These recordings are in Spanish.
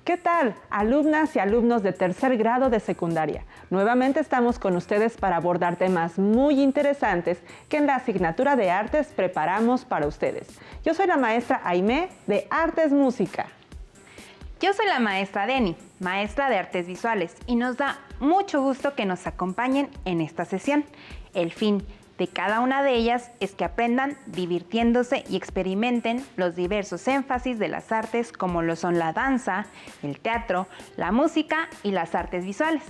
¿Qué tal, alumnas y alumnos de tercer grado de secundaria? Nuevamente estamos con ustedes para abordar temas muy interesantes que en la asignatura de Artes preparamos para ustedes. Yo soy la maestra Aimé de Artes Música. Yo soy la maestra Deni, maestra de Artes Visuales, y nos da mucho gusto que nos acompañen en esta sesión. El fin de cada una de ellas es que aprendan divirtiéndose y experimenten los diversos énfasis de las artes como lo son la danza, el teatro, la música y las artes visuales.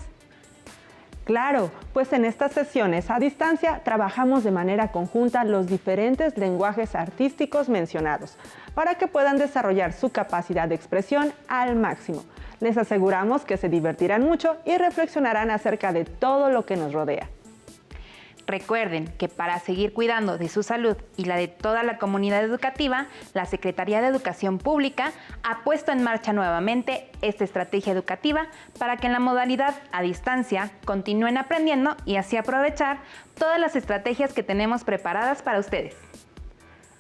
Claro, pues en estas sesiones a distancia trabajamos de manera conjunta los diferentes lenguajes artísticos mencionados para que puedan desarrollar su capacidad de expresión al máximo. Les aseguramos que se divertirán mucho y reflexionarán acerca de todo lo que nos rodea. Recuerden que para seguir cuidando de su salud y la de toda la comunidad educativa, la Secretaría de Educación Pública ha puesto en marcha nuevamente esta estrategia educativa para que en la modalidad a distancia continúen aprendiendo y así aprovechar todas las estrategias que tenemos preparadas para ustedes.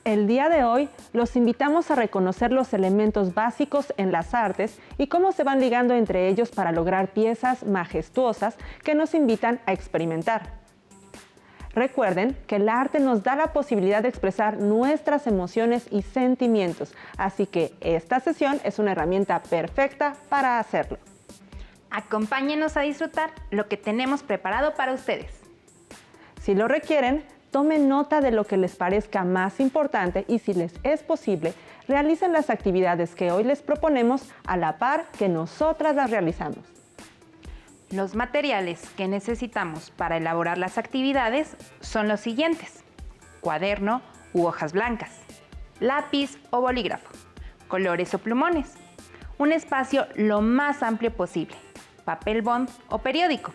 El día de hoy los invitamos a reconocer los elementos básicos en las artes y cómo se van ligando entre ellos para lograr piezas majestuosas que nos invitan a experimentar. Recuerden que el arte nos da la posibilidad de expresar nuestras emociones y sentimientos, así que esta sesión es una herramienta perfecta para hacerlo. Acompáñenos a disfrutar lo que tenemos preparado para ustedes. Si lo requieren, tomen nota de lo que les parezca más importante y si les es posible, realicen las actividades que hoy les proponemos a la par que nosotras las realizamos. Los materiales que necesitamos para elaborar las actividades son los siguientes: cuaderno u hojas blancas, lápiz o bolígrafo, colores o plumones, un espacio lo más amplio posible, papel bond o periódico,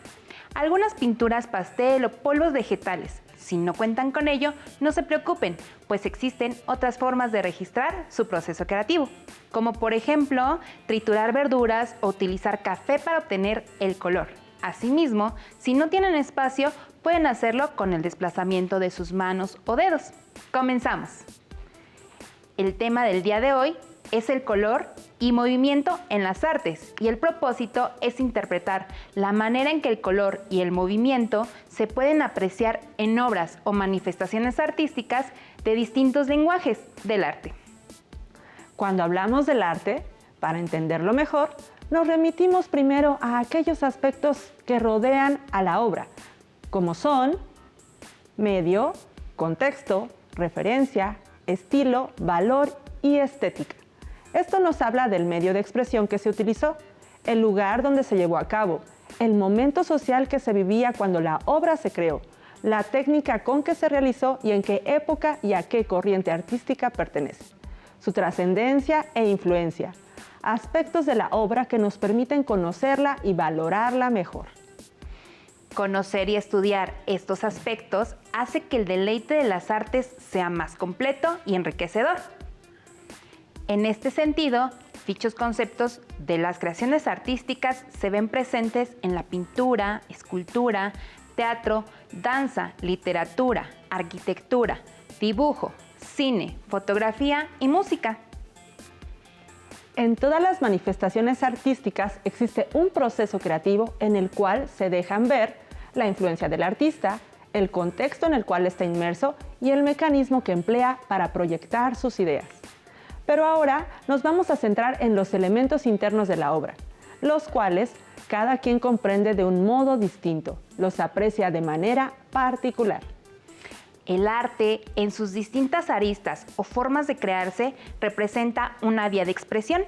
algunas pinturas pastel o polvos vegetales. Si no cuentan con ello, no se preocupen, pues existen otras formas de registrar su proceso creativo, como por ejemplo, triturar verduras o utilizar café para obtener el color. Asimismo, si no tienen espacio, pueden hacerlo con el desplazamiento de sus manos o dedos. Comenzamos. El tema del día de hoy es el color y movimiento en las artes, y el propósito es interpretar la manera en que el color y el movimiento se pueden apreciar en obras o manifestaciones artísticas de distintos lenguajes del arte. Cuando hablamos del arte, para entenderlo mejor, nos remitimos primero a aquellos aspectos que rodean a la obra, como son medio, contexto, referencia, estilo, valor y estética. Esto nos habla del medio de expresión que se utilizó, el lugar donde se llevó a cabo, el momento social que se vivía cuando la obra se creó, la técnica con que se realizó y en qué época y a qué corriente artística pertenece, su trascendencia e influencia, aspectos de la obra que nos permiten conocerla y valorarla mejor. Conocer y estudiar estos aspectos hace que el deleite de las artes sea más completo y enriquecedor. En este sentido, dichos conceptos de las creaciones artísticas se ven presentes en la pintura, escultura, teatro, danza, literatura, arquitectura, dibujo, cine, fotografía y música. En todas las manifestaciones artísticas existe un proceso creativo en el cual se dejan ver la influencia del artista, el contexto en el cual está inmerso y el mecanismo que emplea para proyectar sus ideas. Pero ahora nos vamos a centrar en los elementos internos de la obra, los cuales cada quien comprende de un modo distinto, los aprecia de manera particular. El arte, en sus distintas aristas o formas de crearse, representa una vía de expresión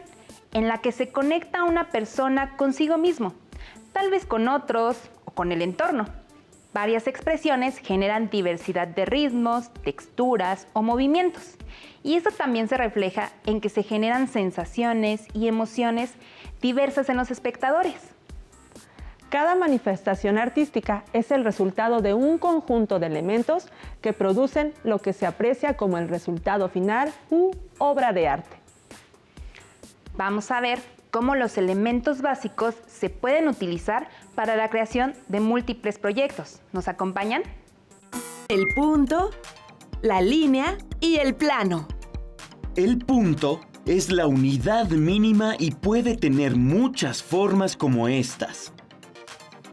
en la que se conecta una persona consigo mismo, tal vez con otros o con el entorno. Varias expresiones generan diversidad de ritmos, texturas o movimientos, y esto también se refleja en que se generan sensaciones y emociones diversas en los espectadores. Cada manifestación artística es el resultado de un conjunto de elementos que producen lo que se aprecia como el resultado final u obra de arte. Vamos a ver cómo los elementos básicos se pueden utilizar para la creación de múltiples proyectos. ¿Nos acompañan? El punto, la línea y el plano. El punto es la unidad mínima y puede tener muchas formas como estas.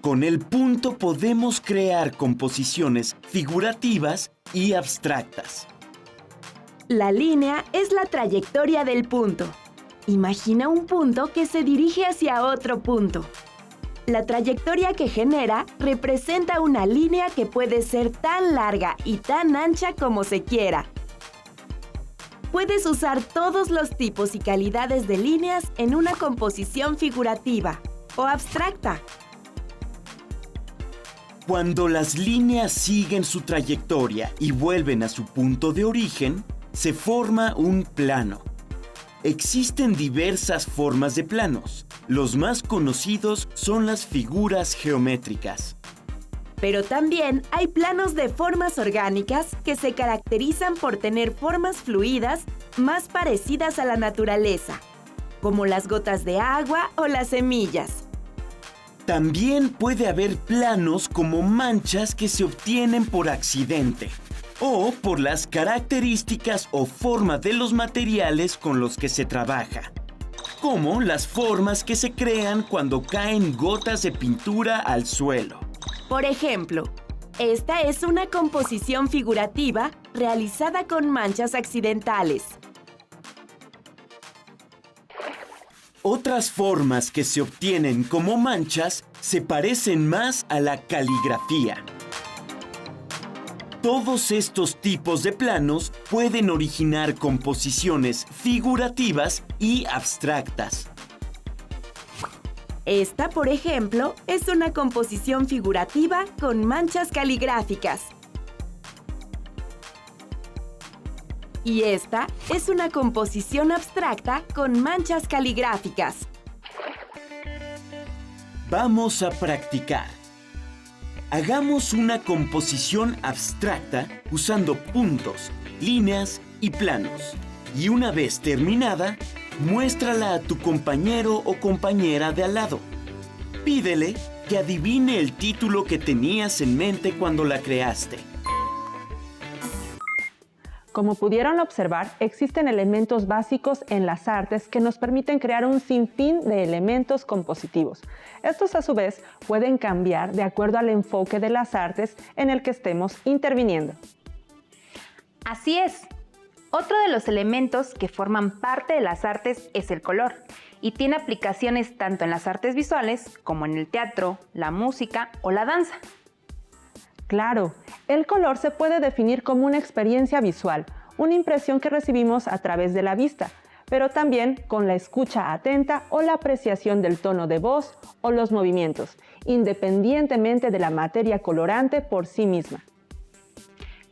Con el punto podemos crear composiciones figurativas y abstractas. La línea es la trayectoria del punto. Imagina un punto que se dirige hacia otro punto. La trayectoria que genera representa una línea que puede ser tan larga y tan ancha como se quiera. Puedes usar todos los tipos y calidades de líneas en una composición figurativa o abstracta. Cuando las líneas siguen su trayectoria y vuelven a su punto de origen, se forma un plano. Existen diversas formas de planos. Los más conocidos son las figuras geométricas. Pero también hay planos de formas orgánicas que se caracterizan por tener formas fluidas más parecidas a la naturaleza, como las gotas de agua o las semillas. También puede haber planos como manchas que se obtienen por accidente o por las características o forma de los materiales con los que se trabaja, como las formas que se crean cuando caen gotas de pintura al suelo. Por ejemplo, esta es una composición figurativa realizada con manchas accidentales. Otras formas que se obtienen como manchas se parecen más a la caligrafía. Todos estos tipos de planos pueden originar composiciones figurativas y abstractas. Esta, por ejemplo, es una composición figurativa con manchas caligráficas. Y esta es una composición abstracta con manchas caligráficas. Vamos a practicar. Hagamos una composición abstracta usando puntos, líneas y planos. Y una vez terminada, muéstrala a tu compañero o compañera de al lado. Pídele que adivine el título que tenías en mente cuando la creaste. Como pudieron observar, existen elementos básicos en las artes que nos permiten crear un sinfín de elementos compositivos. Estos, a su vez, pueden cambiar de acuerdo al enfoque de las artes en el que estemos interviniendo. Así es. Otro de los elementos que forman parte de las artes es el color, y tiene aplicaciones tanto en las artes visuales como en el teatro, la música o la danza. Claro, el color se puede definir como una experiencia visual, una impresión que recibimos a través de la vista, pero también con la escucha atenta o la apreciación del tono de voz o los movimientos, independientemente de la materia colorante por sí misma.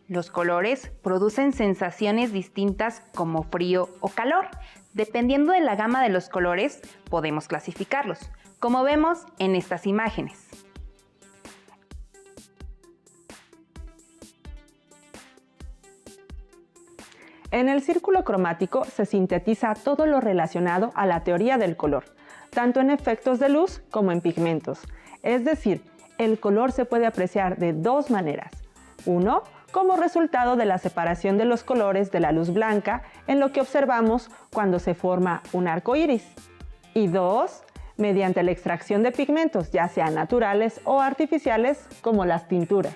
Los colores producen sensaciones distintas como frío o calor. Dependiendo de la gama de los colores, podemos clasificarlos, como vemos en estas imágenes. En el círculo cromático se sintetiza todo lo relacionado a la teoría del color, tanto en efectos de luz como en pigmentos. Es decir, el color se puede apreciar de dos maneras. Uno, como resultado de la separación de los colores de la luz blanca en lo que observamos cuando se forma un arco iris. Y dos, mediante la extracción de pigmentos, ya sean naturales o artificiales, como las tinturas.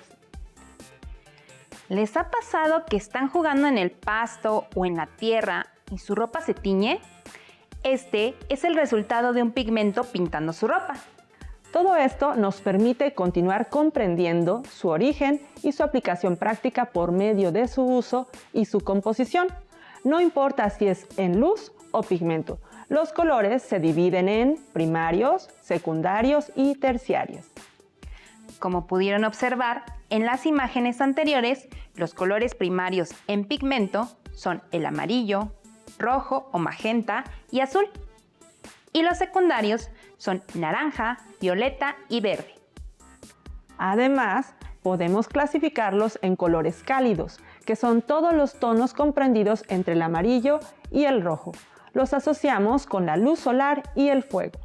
¿Les ha pasado que están jugando en el pasto o en la tierra y su ropa se tiñe? Este es el resultado de un pigmento pintando su ropa. Todo esto nos permite continuar comprendiendo su origen y su aplicación práctica por medio de su uso y su composición. No importa si es en luz o pigmento, los colores se dividen en primarios, secundarios y terciarios. Como pudieron observar, en las imágenes anteriores, los colores primarios en pigmento son el amarillo, rojo o magenta y azul. Y los secundarios son naranja, violeta y verde. Además, podemos clasificarlos en colores cálidos, que son todos los tonos comprendidos entre el amarillo y el rojo. Los asociamos con la luz solar y el fuego.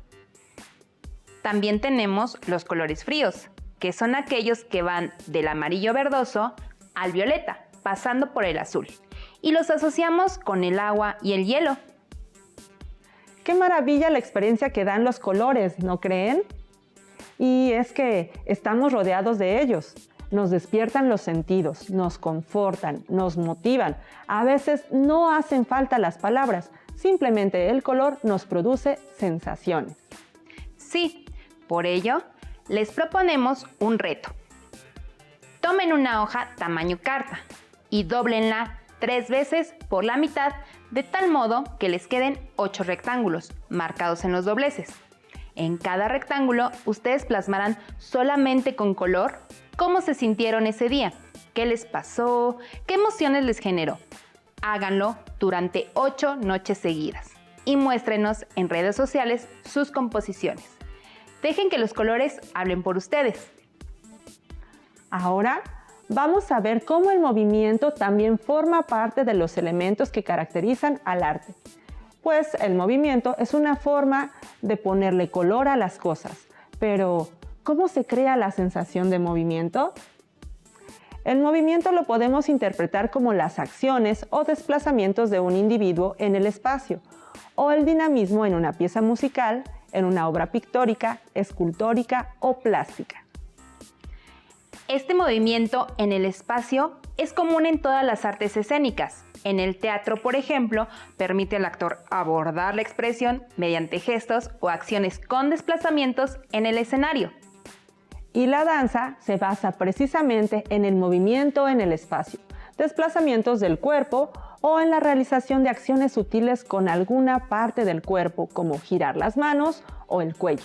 También tenemos los colores fríos, que son aquellos que van del amarillo verdoso al violeta, pasando por el azul, y los asociamos con el agua y el hielo. Qué maravilla la experiencia que dan los colores, ¿no creen? Y es que estamos rodeados de ellos. Nos despiertan los sentidos, nos confortan, nos motivan. A veces no hacen falta las palabras, simplemente el color nos produce sensaciones. Sí, por ello, les proponemos un reto. Tomen una hoja tamaño carta y dóblenla 3 veces por la mitad, de tal modo que les queden 8 rectángulos marcados en los dobleces. En cada rectángulo, ustedes plasmarán solamente con color cómo se sintieron ese día, qué les pasó, qué emociones les generó. Háganlo durante 8 noches seguidas y muéstrenos en redes sociales sus composiciones. Dejen que los colores hablen por ustedes. Ahora vamos a ver cómo el movimiento también forma parte de los elementos que caracterizan al arte. Pues el movimiento es una forma de ponerle color a las cosas. Pero, ¿cómo se crea la sensación de movimiento? El movimiento lo podemos interpretar como las acciones o desplazamientos de un individuo en el espacio, o el dinamismo en una pieza musical, en una obra pictórica, escultórica o plástica. Este movimiento en el espacio es común en todas las artes escénicas. En el teatro, por ejemplo, permite al actor abordar la expresión mediante gestos o acciones con desplazamientos en el escenario. Y la danza se basa precisamente en el movimiento en el espacio, desplazamientos del cuerpo o en la realización de acciones sutiles con alguna parte del cuerpo, como girar las manos o el cuello.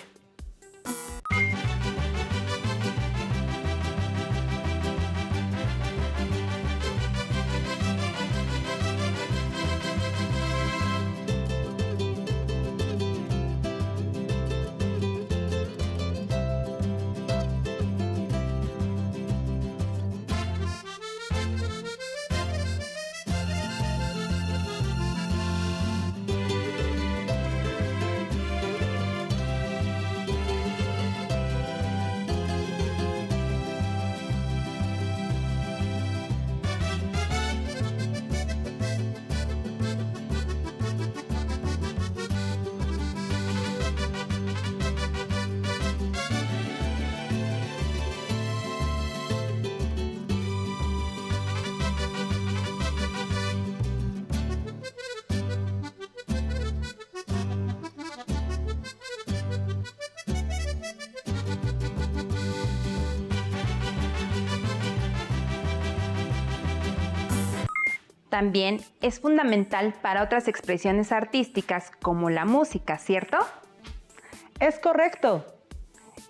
También es fundamental para otras expresiones artísticas como la música, ¿cierto? Es correcto.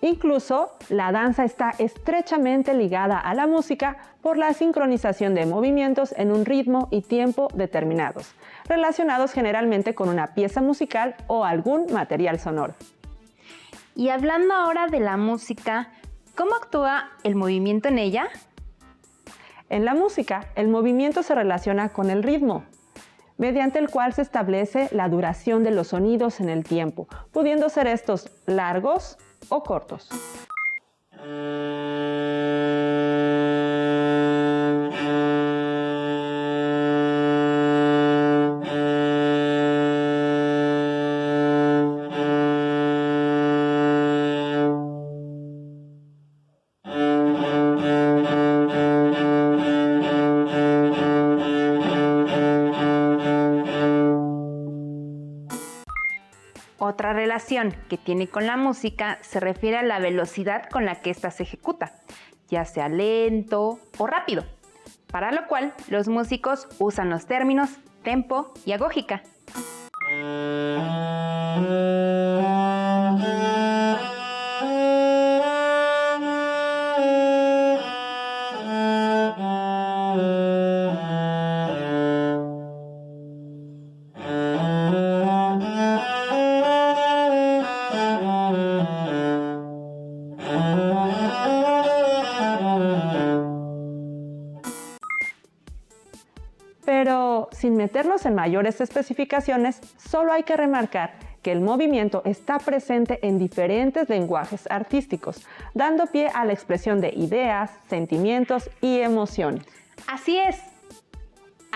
Incluso la danza está estrechamente ligada a la música por la sincronización de movimientos en un ritmo y tiempo determinados, relacionados generalmente con una pieza musical o algún material sonoro. Y hablando ahora de la música, ¿cómo actúa el movimiento en ella? En la música, el movimiento se relaciona con el ritmo, mediante el cual se establece la duración de los sonidos en el tiempo, pudiendo ser estos largos o cortos. Otra relación que tiene con la música se refiere a la velocidad con la que ésta se ejecuta, ya sea lento o rápido, para lo cual los músicos usan los términos tempo y agógica. Pero sin meternos en mayores especificaciones, solo hay que remarcar que el movimiento está presente en diferentes lenguajes artísticos, dando pie a la expresión de ideas, sentimientos y emociones. Así es.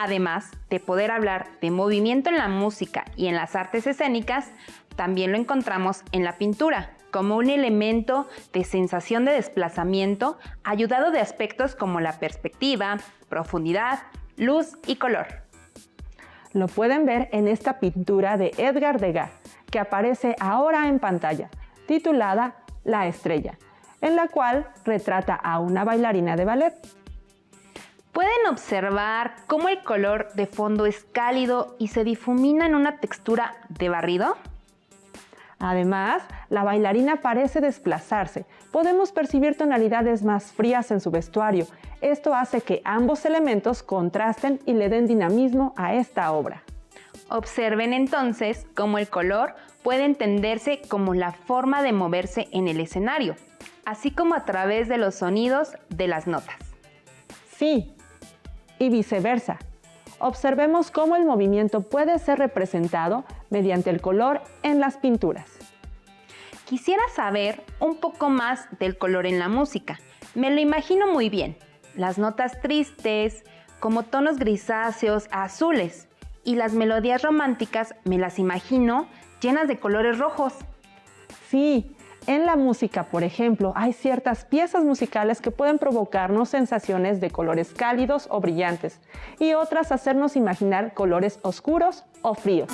Además de poder hablar de movimiento en la música y en las artes escénicas, también lo encontramos en la pintura, como un elemento de sensación de desplazamiento, ayudado de aspectos como la perspectiva, profundidad, luz y color. Lo pueden ver en esta pintura de Edgar Degas, que aparece ahora en pantalla, titulada La Estrella, en la cual retrata a una bailarina de ballet. Pueden observar cómo el color de fondo es cálido y se difumina en una textura de barrido. Además, la bailarina parece desplazarse. Podemos percibir tonalidades más frías en su vestuario. Esto hace que ambos elementos contrasten y le den dinamismo a esta obra. Observen entonces cómo el color puede entenderse como la forma de moverse en el escenario, así como a través de los sonidos de las notas. Sí, y viceversa. Observemos cómo el movimiento puede ser representado mediante el color en las pinturas. Quisiera saber un poco más del color en la música. Me lo imagino muy bien. Las notas tristes, como tonos grisáceos a azules, y las melodías románticas me las imagino llenas de colores rojos. Sí, en la música, por ejemplo, hay ciertas piezas musicales que pueden provocarnos sensaciones de colores cálidos o brillantes, y otras hacernos imaginar colores oscuros o fríos.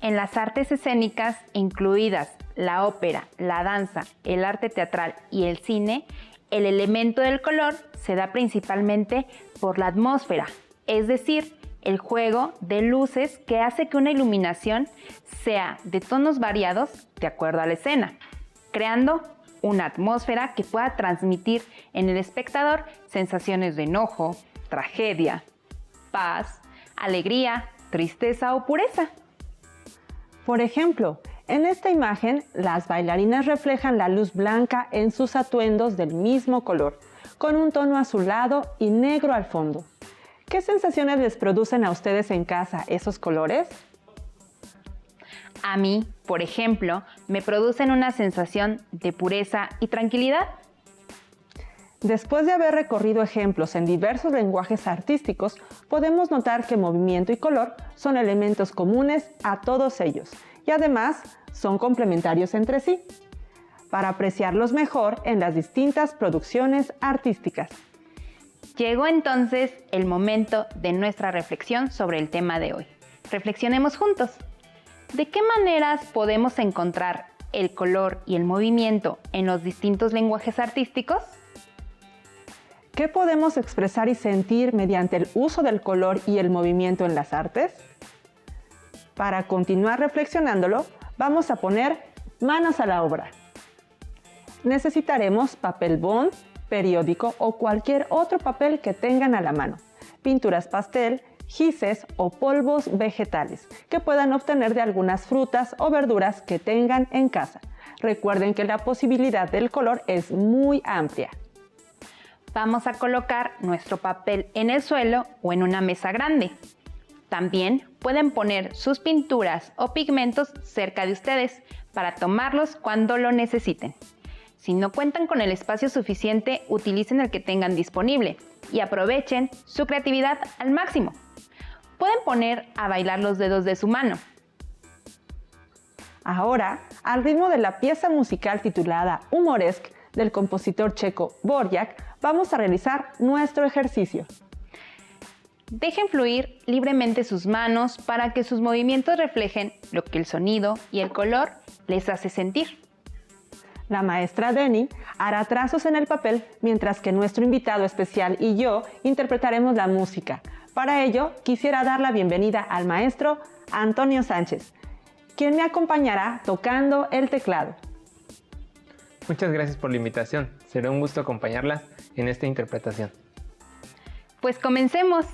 En las artes escénicas, incluidas la ópera, la danza, el arte teatral y el cine, el elemento del color se da principalmente por la atmósfera, es decir, el juego de luces que hace que una iluminación sea de tonos variados de acuerdo a la escena, creando una atmósfera que pueda transmitir en el espectador sensaciones de enojo, tragedia, paz, alegría, tristeza o pureza. Por ejemplo, en esta imagen, las bailarinas reflejan la luz blanca en sus atuendos del mismo color, con un tono azulado y negro al fondo. ¿Qué sensaciones les producen a ustedes en casa esos colores? A mí, por ejemplo, me producen una sensación de pureza y tranquilidad. Después de haber recorrido ejemplos en diversos lenguajes artísticos, podemos notar que movimiento y color son elementos comunes a todos ellos y además son complementarios entre sí, para apreciarlos mejor en las distintas producciones artísticas. Llegó entonces el momento de nuestra reflexión sobre el tema de hoy. Reflexionemos juntos. ¿De qué maneras podemos encontrar el color y el movimiento en los distintos lenguajes artísticos? ¿Qué podemos expresar y sentir mediante el uso del color y el movimiento en las artes? Para continuar reflexionándolo, vamos a poner manos a la obra. Necesitaremos papel bond, periódico o cualquier otro papel que tengan a la mano, pinturas pastel, gises o polvos vegetales que puedan obtener de algunas frutas o verduras que tengan en casa. Recuerden que la posibilidad del color es muy amplia. Vamos a colocar nuestro papel en el suelo o en una mesa grande. También pueden poner sus pinturas o pigmentos cerca de ustedes para tomarlos cuando lo necesiten. Si no cuentan con el espacio suficiente, utilicen el que tengan disponible y aprovechen su creatividad al máximo. Pueden poner a bailar los dedos de su mano. Ahora, al ritmo de la pieza musical titulada Humoresque del compositor checo Dvořák, vamos a realizar nuestro ejercicio. Dejen fluir libremente sus manos para que sus movimientos reflejen lo que el sonido y el color les hace sentir. La maestra Deni hará trazos en el papel mientras que nuestro invitado especial y yo interpretaremos la música. Para ello, quisiera dar la bienvenida al maestro Antonio Sánchez, quien me acompañará tocando el teclado. Muchas gracias por la invitación. Será un gusto acompañarlas en esta interpretación. Pues comencemos.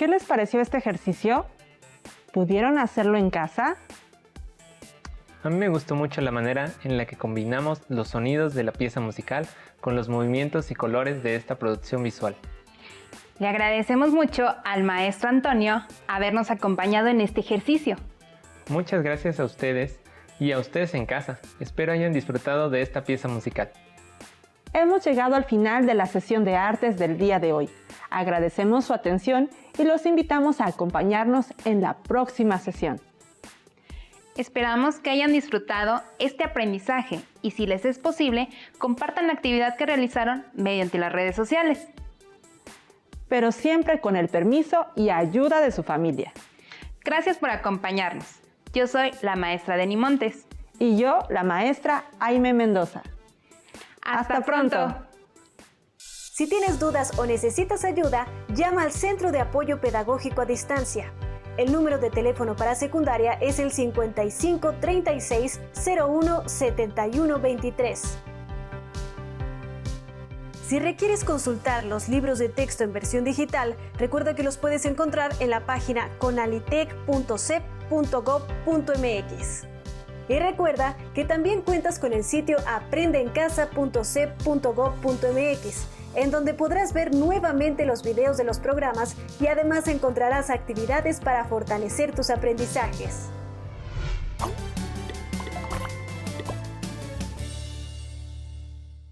¿Qué les pareció este ejercicio? ¿Pudieron hacerlo en casa? A mí me gustó mucho la manera en la que combinamos los sonidos de la pieza musical con los movimientos y colores de esta producción visual. Le agradecemos mucho al maestro Antonio habernos acompañado en este ejercicio. Muchas gracias a ustedes y a ustedes en casa. Espero hayan disfrutado de esta pieza musical. Hemos llegado al final de la sesión de artes del día de hoy. Agradecemos su atención y los invitamos a acompañarnos en la próxima sesión. Esperamos que hayan disfrutado este aprendizaje y, si les es posible, compartan la actividad que realizaron mediante las redes sociales. Pero siempre con el permiso y ayuda de su familia. Gracias por acompañarnos. Yo soy la maestra Deni Montes. Y yo, la maestra Aime Mendoza. ¡Hasta pronto! Si tienes dudas o necesitas ayuda, llama al Centro de Apoyo Pedagógico a Distancia. El número de teléfono para secundaria es el 55 36 01 71 23. Si requieres consultar los libros de texto en versión digital, recuerda que los puedes encontrar en la página conalitec.cep.gov.mx. Y recuerda que también cuentas con el sitio aprendeencasa.cep.gov.mx, en donde podrás ver nuevamente los videos de los programas y además encontrarás actividades para fortalecer tus aprendizajes.